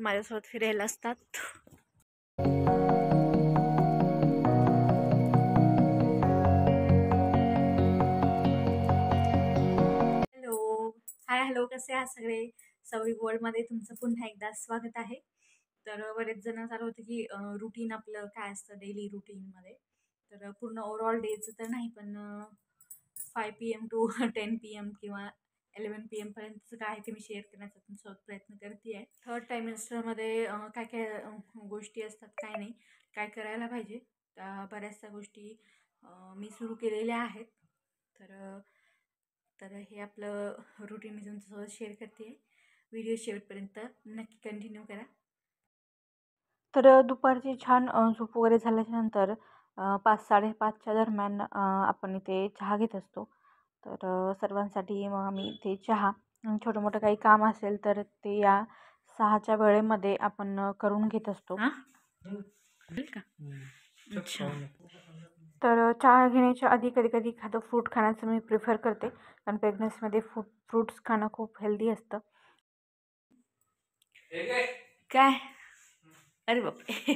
माझ्यासोबत फिरायला असतात. हॅलो, कसे आहात सगळे? सवयी वर्ल्डमध्ये तुमचं पुन्हा एकदा स्वागत आहे. तर बरेच जण चालू होते की रुटीन आपलं काय असतं डेली रुटीनमध्ये. तर पूर्ण ओव्हरऑल डेचं तर नाही, पण 5 PM टू 10 PM किंवा 11 PM पर्यंतचं काय आहे ते मी शेअर करण्याचा तुमच्यासोबत प्रयत्न करते आहे. थर्ड ट्रायमेस्टरमध्ये काय काय गोष्टी असतात, काय नाही, काय करायला पाहिजे, त्या बऱ्याचशा गोष्टी मी सुरू केलेल्या आहेत. तर तर हे आपलं रुटीन मी तुमच्यासोबत शेअर करते आहे. व्हिडिओ शेवटपर्यंत नक्की कंटिन्यू करा. तर दुपारची छान झोप वगैरे झाल्याच्यानंतर 5-5:30च्या दरम्यान आपण इथे चहा घेत असतो. तर सर्वांसाठी मग आम्ही इथे चहा, छोटं मोठं काही काम असेल तर ते या 6च्या वेळेमध्ये आपण करून घेत असतो. अच्छा. तर चहा घेण्याच्या आधी कधी कधी एखादं फ्रूट खाण्याचं मी प्रिफर करते, कारण प्रेग्नन्सीमध्ये फ्रूट्स खाणं खूप हेल्दी असतं. काय? अरे बापरे,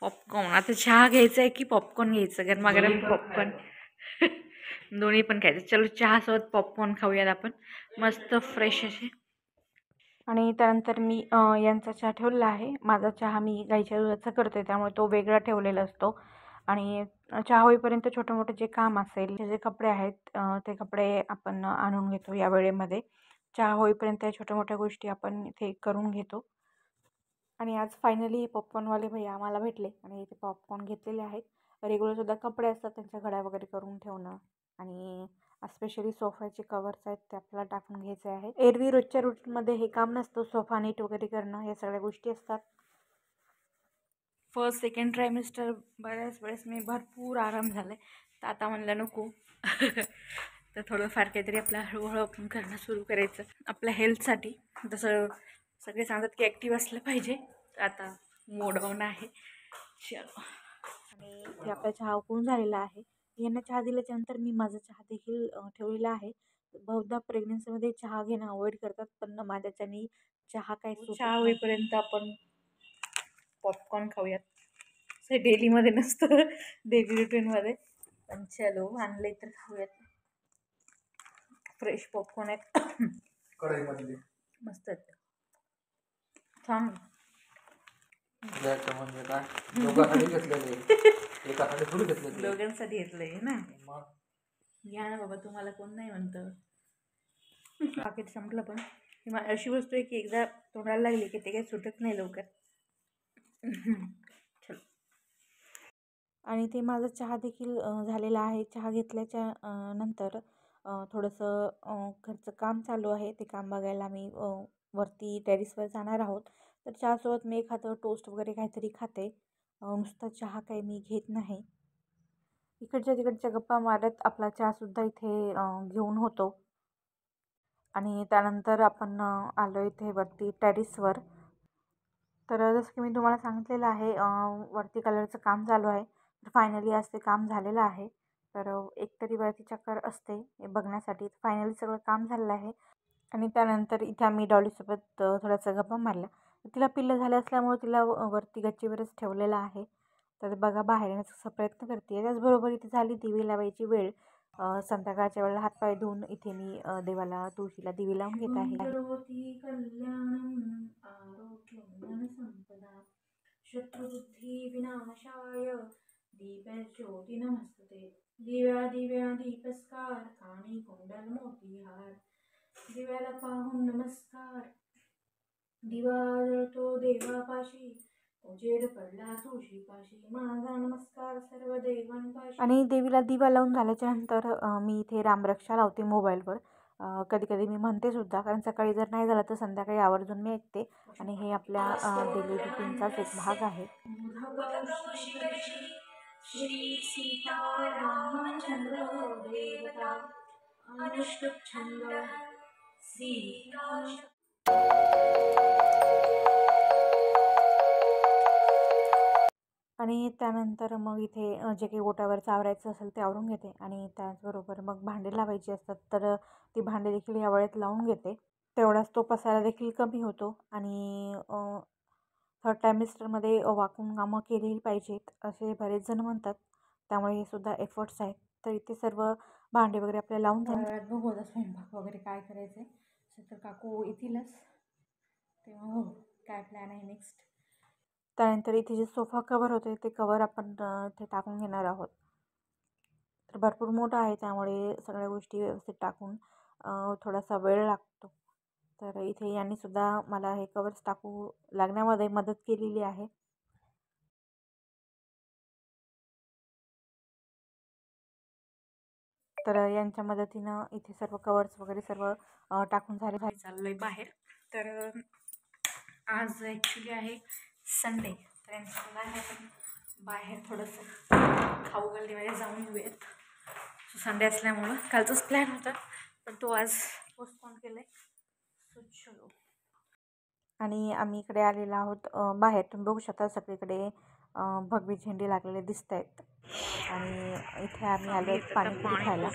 पॉपकॉर्न. आता चहा घ्यायचा आहे की पॉपकॉर्न घ्यायचं? गरमागरम पॉपकॉर्न. दोन्ही पण खायचं. चलो, चहासोबत पॉपकॉर्न खाऊयात आपण, मस्त फ्रेश असे. आणि त्यानंतर मी यांचा चहा ठेवलेला आहे. माझा चहा मी गाईच्या दुधाचा करते, त्यामुळे तो वेगळा ठेवलेला असतो. आणि चहा होईपर्यंत छोटं मोठं जे काम असेल, जे कपडे आहेत ते कपडे आपण आणून घेतो या वेळेमध्ये. चहा होईपर्यंत या छोट्या मोठ्या गोष्टी आपण इथे करून घेतो. आणि आज फायनली पॉपकॉर्नवाले भैया आम्हाला भेटले आणि इथे पॉपकॉर्न घेतलेले आहेत. रेग्युलरसुद्धा कपडे असतात त्यांच्या घड्या वगैरे करून ठेवणं, आणि स्पेशली सोफ्याचे कवर्स आहेत ते आपल्याला टाकून घ्यायचे आहेत. एरवी रोजच्या रुटीनमध्ये हे काम नसतं, सोफा नीट वगैरे करणं, या सगळ्या गोष्टी असतात. फर्स्ट सेकंड ट्रायमेस्टर बऱ्याच वेळेस मी भरपूर आराम झाला आहे, तर आता म्हणलं नको. तर थोडंफार काहीतरी आपल्या हळूहळू आपण करणं सुरू करायचं आपल्या हेल्थसाठी. जसं सगळे सांगतात की ॲक्टिव्ह असलं पाहिजे, तर आता मोड ऑन आहे. चलो. आणि इथे आपला चहा उकळून झालेला आहे. यांना चहा दिल्याच्यानंतर मी माझा चहा देखील ठेवलेला आहे. बहुधा प्रेग्नन्सीमध्ये चहा घेणं अवॉइड करतात, पण माझ्याच्यानी चहा काय चहा होईपर्यंत आपण पॉपकॉर्न खाऊयात. ते डेलीमध्ये नसतं, डेली रुटीनमध्ये, पण चलो आणले तर खाऊयात. फ्रेश पॉपकॉर्न आहेत, कढईमधले मस्त आहेत, छान. म्हणजे काय दोघांसाठी घेतलंय ना. घ्या ना बाबा, तुम्हाला कोण नाही म्हणतं. पाकिट संपलं, पण ही अशी वस्तू आहे की एकदा तोंडाला लागली की ते काही सुटत नाही लवकर. चल. आणि ते माझा चहा देखील झालेला आहे. चहा घेतल्याच्या नंतर थोडंसं घरचं काम चालू आहे, ते काम बघायला मी वरती टेरेसवर जाणार आहोत. तर चहासोबत मी एखादं टोस्ट वगैरे काहीतरी खाते, नुसता चहा काही मी घेत नाही. इकडच्या तिकडच्या गप्पा मारत आपला चहासुद्धा इथे घेऊन होतो. आणि त्यानंतर आपण आलो इथे वरती टेरेसवर. तर जसं की मी तुम्हाला सांगितलेलं आहे, वरती कलरचं काम चालू आहे. तर फायनली आज ते काम झालेलं आहे. तर एकतरी वरती चक्कर असते हे बघण्यासाठी. फायनली सगळं काम झालेलं आहे. आणि त्यानंतर इथे आम्ही डॉलीसोबत थोड्यासा गप्पा मारल्या. तिला पिल्लं झालं असल्यामुळे तिला वरती गच्चीवरच ठेवलेलं आहे. तर बघा, बाहेर येण्याचा प्रयत्न करते. त्याचबरोबर इथे झाली दिवे लावायची वेळ. संध्याकाळच्या वेळेला हातपाय धुवून इथे मी देवाला, तुळशीला दिवे लावून घेत आहे. शत्रुबुद्धी विनाशाय दीपज्योती नमस्ते. दिव्या दिव्या दीपस्कार, काणी कुंडल मोतीहार. दिव्याला पाहून नमस्कार, दिवा जळतो देवापाशी, उजेड पडला तुळशीपाशी, माझा नमस्कार सर्व देवांपाशी. आणि देवीला दिवा लावून झाल्याच्या नंतर मी इथे रामरक्षा लावते मोबाईलवर. कधी कधी मी म्हणते सुद्धा, कारण सकाळी जर नाही झालं तर संध्याकाळी आवर्जून मी ऐकते. आणि हे आपल्या डेली रुटीनचाच एक भाग आहे. श्री सीतारामचंद्र देवता अनुष्टुप छंद सीता. आणि त्यानंतर मग इथे जे काही ओटावर चावरायचं असेल ते आवरून घेते. आणि त्याचबरोबर मग भांडे लावायची असतात, तर ती भांडे देखील या वेळेत लावून घेते. तेवढाच तो पसारा देखील कमी होतो. आणि थर्ड टायमिस्टरमध्ये वाकून कामं केलेली पाहिजेत असे बरेच जण म्हणतात. त्यामुळे हे सुद्धा एफर्ट्स आहेत. तर इथे सर्व भांडे वगैरे आपल्याला लावून झाले. बघू आता स्वयंपाक वगैरे काय करायचं आहे. तर काकू येतीलच तेव्हा हो काय प्लॅन आहे नेक्स्ट. त्यानंतर इथे जे सोफा कवर होते ते कवर आपण ते टाकून घेणार आहोत. तर भरपूर मोठा आहे त्यामुळे सगळ्या गोष्टी व्यवस्थित टाकून थोडासा वेळ लागतो. तर इथे यांनी सुद्धा मला हे कवर्स टाकू लागण्यामध्ये मदत केलेली आहे. तर यांच्या मदतीनं इथे सर्व कवर्स वगैरे सर्व टाकून झाले. चाललो आहे बाहेर. तर आज ॲक्च्युली आहे संडे. तर यांचं आहे आपण बाहेर थोडंसं खाऊ गल्लीमध्ये जाऊन येऊयात. संडे असल्यामुळं कालचाच प्लॅन होता पण तो आज पोस्टपोन केला आहे. चलो. आणि आम्ही इकडे आलेलो आहोत बाहेर. तुम्ही बघू शकता सगळीकडे भगवी झेंडे लागलेले दिसत आहेत. आणि इथे आम्ही आलो पाणीपुरी खायला.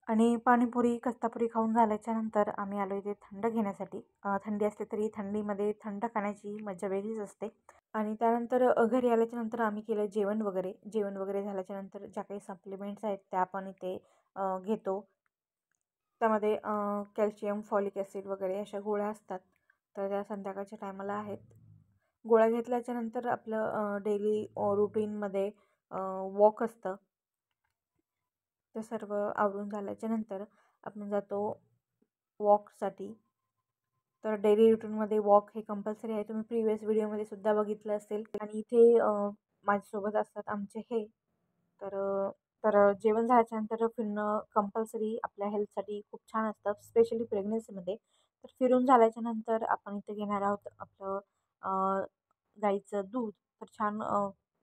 आणि पाणीपुरी कस्तापुरी खाऊन झाल्याच्या नंतर आम्ही आलो इथे थंड घेण्यासाठी. थंडी असते तरी थंडीमध्ये थंड खाण्याची मजा वेगळीच असते. आणि त्यानंतर घरी आल्याच्यानंतर आम्ही केलं जेवण वगैरे झाल्याच्यानंतर ज्या काही सप्लिमेंट्स आहेत त्या आपण इथे घेतो. त्यामध्ये कॅल्शियम, फॉलिक ॲसिड वगैरे अशा गोळ्या असतात. तर त्या संध्याकाळच्या टायमाला आहेत. गोळ्या घेतल्याच्यानंतर आपलं डेली रुटीनमध्ये वॉक असतं. ते सर्व आवरून झाल्याच्यानंतर आपण जातो वॉकसाठी. तर डेली रुटीनमध्ये वॉक हे कंपल्सरी आहे. तुम्ही प्रिव्हियस व्हिडिओमध्ये सुद्धा बघितलं असेल. आणि इथे माझ्यासोबत असतात आमचे हे. तर तर जेवण झाल्याच्यानंतर फिरणं कंपल्सरी आपल्या हेल्थसाठी खूप छान असतं, स्पेशली प्रेग्नन्सीमध्ये. तर फिरून झाल्याच्यानंतर आपण इथे घेणार आहोत आपलं गाईचं दूध. तर छान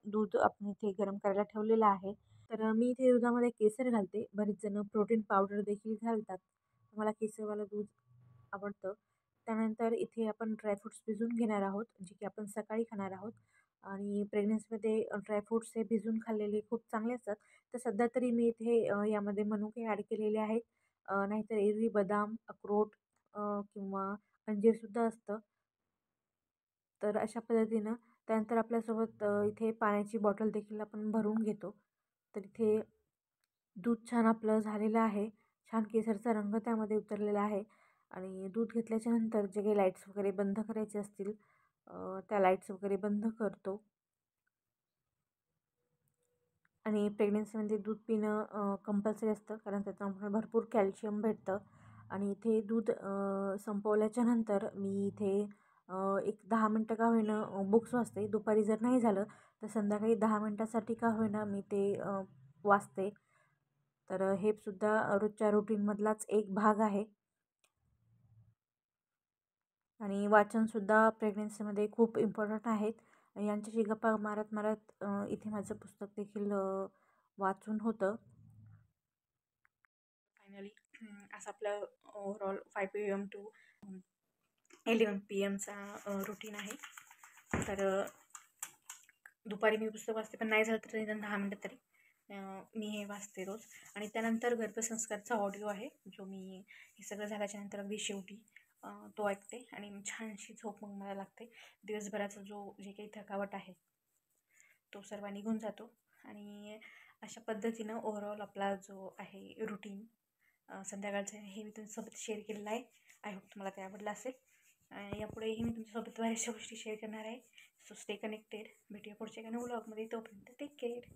दूध आपण इथे गरम करायला ठेवलेलं आहे. तर मी इथे दुधामध्ये केसर घालते. बरेच जण प्रोटीन पावडर देखील घालतात. मला केसरवालं दूध आवडतं. त्यानंतर इथे आपण ड्रायफ्रूट्स भिजवून घेणार आहोत, जे की आपण सकाळी खाणार आहोत. आणि प्रेग्नन्सीमध्ये ड्रायफ्रूट्स हे भिजवून खाल्लेले खूप चांगले असतात. तर सध्या तरी मी इथे यामध्ये मनुके ॲड केलेले आहेत. नाहीतर एरवी बदाम, अक्रोड किंवा अंजीरसुद्धा असतं. तर अशा पद्धतीनं त्यानंतर आपल्यासोबत इथे पाण्याची बॉटल देखील आपण भरून घेतो. तर इथे दूध छान आपलं झालेलं आहे. छान केसरचा रंग त्यामध्ये उतरलेला आहे. आणि दूध घेतल्याच्यानंतर जे काही लाईट्स वगैरे बंद करायचे असतील त्या लाईट्स वगैरे बंद करतो. आणि प्रेग्नन्सीमध्ये दूध पिणं कंपल्सरी असतं, कारण त्याच्यामुळे भरपूर कॅल्शियम भेटतं. आणि इथे दूध संपवल्याच्यानंतर मी इथे एक 10 मिनटं का होईना बुक्स वाचते. दुपारी जर नाही झालं तर संध्याकाळी 10 मिनटासाठी का होईना मी ते वाचते. तर हे सुद्धा रोजच्या रुटीनमधलाच एक भाग आहे. आणि वाचनसुद्धा प्रेग्नन्सीमध्ये खूप इम्पॉर्टंट आहेत. यांच्याशी गप्पा मारत मारत इथे माझं पुस्तक देखील वाचून होतं. फायनली असं आपलं ओव्हरऑल 5 PM टू 11 PMचा रुटीन आहे. तर दुपारी मी पुस्तक वाचते, पण नाही झालं तर निदान 10 मिनटं तरी मी हे वाचते रोज. आणि त्यानंतर गर्भसंस्कारचा ऑडिओ आहे, जो मी हे सगळं झाल्याच्यानंतर अगदी शेवटी तो ऐकते. आणि छानशी झोप मग मला लागते. दिवसभराचा जे काही थकावट आहे तो सर्व निघून जातो. आणि अशा पद्धतीनं ओव्हरऑल आपला जो आहे रुटीन संध्याकाळचं हे मी तुमच्यासोबत शेअर केलेलं आहे. आय होप तुम्हाला ते आवडलं असेल. यापुढेही मी तुमच्यासोबत बऱ्याचशा गोष्टी शेअर करणार आहे. So stay connected. भेटूया पुढच्या एका व्लॉगमध्ये. तोपर्यंत टेक केअर.